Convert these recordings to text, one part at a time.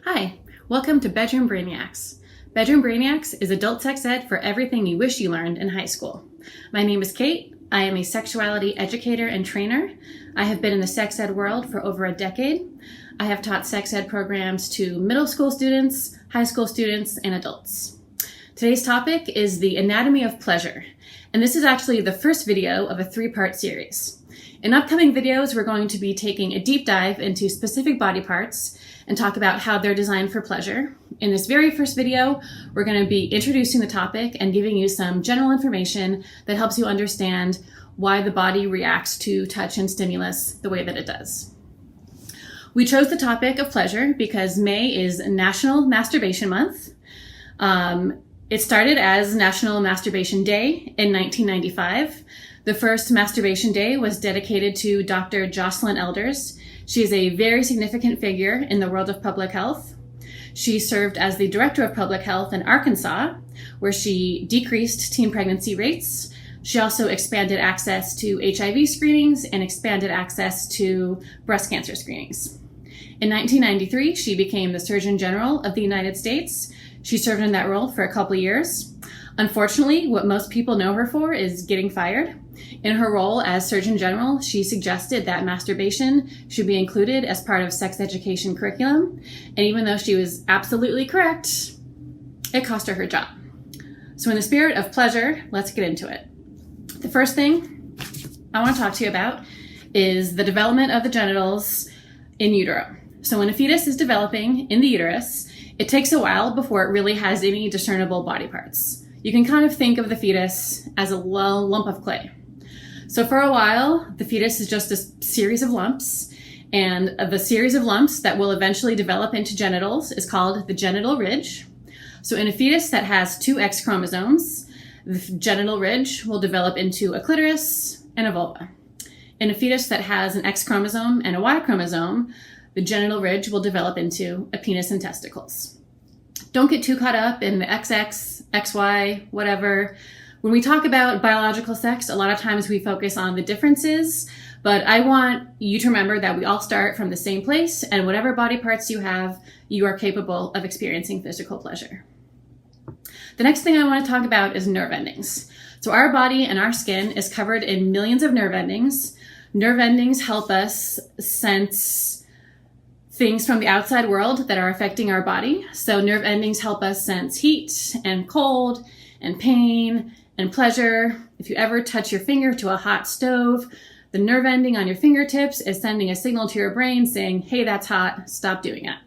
Hi, welcome to Bedroom Brainiacs. Bedroom Brainiacs is adult sex ed for everything you wish you learned in high school. My name is Kate. I am a sexuality educator and trainer. I have been in the sex ed world for over a decade. I have taught sex ed programs to middle school students, high school students, and adults. Today's topic is the anatomy of pleasure, and this is actually the first video of a three-part series. In upcoming videos, we're going to be taking a deep dive into specific body parts and talk about how they're designed for pleasure. In this very first video, we're going to be introducing the topic and giving you some general information that helps you understand why the body reacts to touch and stimulus the way that it does. We chose the topic of pleasure because May is National Masturbation Month. It started as National Masturbation Day in 1995. The first Masturbation Day was dedicated to Dr. Jocelyn Elders. She is a very significant figure in the world of public health. She served as the Director of Public Health in Arkansas, where she decreased teen pregnancy rates. She also expanded access to HIV screenings and expanded access to breast cancer screenings. In 1993, she became the Surgeon General of the United States. She served in that role for a couple years. Unfortunately, what most people know her for is getting fired. In her role as Surgeon General, she suggested that masturbation should be included as part of sex education curriculum. And even though she was absolutely correct, it cost her her job. So in the spirit of pleasure, let's get into it. The first thing I want to talk to you about is the development of the genitals in utero. So when a fetus is developing in the uterus, it takes a while before it really has any discernible body parts. You can kind of think of the fetus as a lump of clay. So for a while, the fetus is just a series of lumps, and the series of lumps that will eventually develop into genitals is called the genital ridge. So in a fetus that has two X chromosomes, the genital ridge will develop into a clitoris and a vulva. In a fetus that has an X chromosome and a Y chromosome, the genital ridge will develop into a penis and testicles. Don't get too caught up in the XX, XY, whatever. When we talk about biological sex, a lot of times we focus on the differences, but I want you to remember that we all start from the same place, and whatever body parts you have, you are capable of experiencing physical pleasure. The next thing I want to talk about is nerve endings. So our body and our skin is covered in millions of nerve endings. Nerve endings help us sense things from the outside world that are affecting our body. So nerve endings help us sense heat and cold and pain and pleasure. If you ever touch your finger to a hot stove, the nerve ending on your fingertips is sending a signal to your brain saying, hey, that's hot, stop doing it.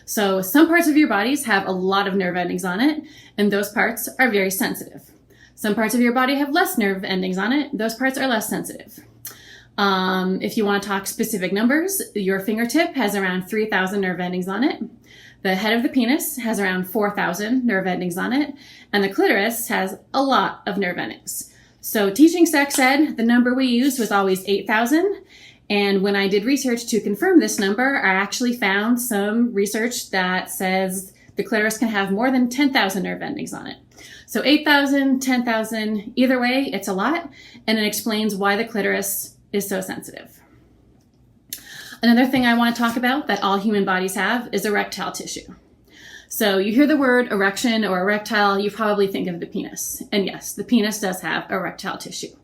So some parts of your bodies have a lot of nerve endings on it, and those parts are very sensitive. Some parts of your body have less nerve endings on it, those parts are less sensitive. If you want to talk specific numbers, your fingertip has around 3,000 nerve endings on it. The head of the penis has around 4,000 nerve endings on it, and the clitoris has a lot of nerve endings. So teaching sex ed, the number we used was always 8,000. And when I did research to confirm this number, I actually found some research that says the clitoris can have more than 10,000 nerve endings on it. So 8,000, 10,000, either way, it's a lot, and it explains why the clitoris is so sensitive. Another thing I want to talk about that all human bodies have is erectile tissue. So you hear the word erection or erectile, you probably think of the penis. And yes, the penis does have erectile tissue.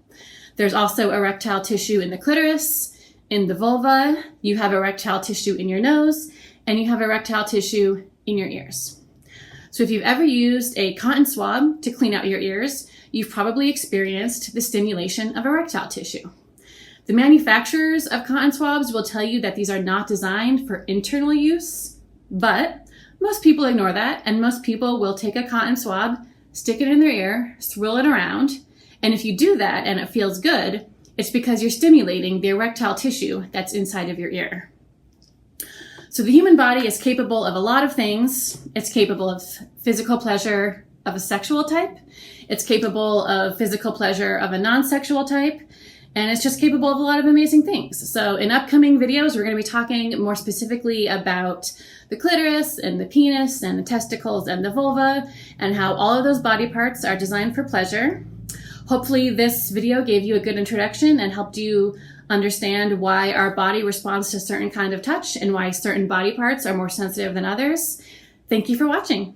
There's also erectile tissue in the clitoris, in the vulva, you have erectile tissue in your nose, and you have erectile tissue in your ears. So if you've ever used a cotton swab to clean out your ears, you've probably experienced the stimulation of erectile tissue. The manufacturers of cotton swabs will tell you that these are not designed for internal use, but most people ignore that, and most people will take a cotton swab, stick it in their ear, swirl it around, and if you do that and it feels good, it's because you're stimulating the erectile tissue that's inside of your ear. So the human body is capable of a lot of things. It's capable of physical pleasure of a sexual type. It's capable of physical pleasure of a non-sexual type. And it's just capable of a lot of amazing things. So in upcoming videos, we're going to be talking more specifically about the clitoris and the penis and the testicles and the vulva and how all of those body parts are designed for pleasure. Hopefully this video gave you a good introduction and helped you understand why our body responds to certain kind of touch and why certain body parts are more sensitive than others. Thank you for watching.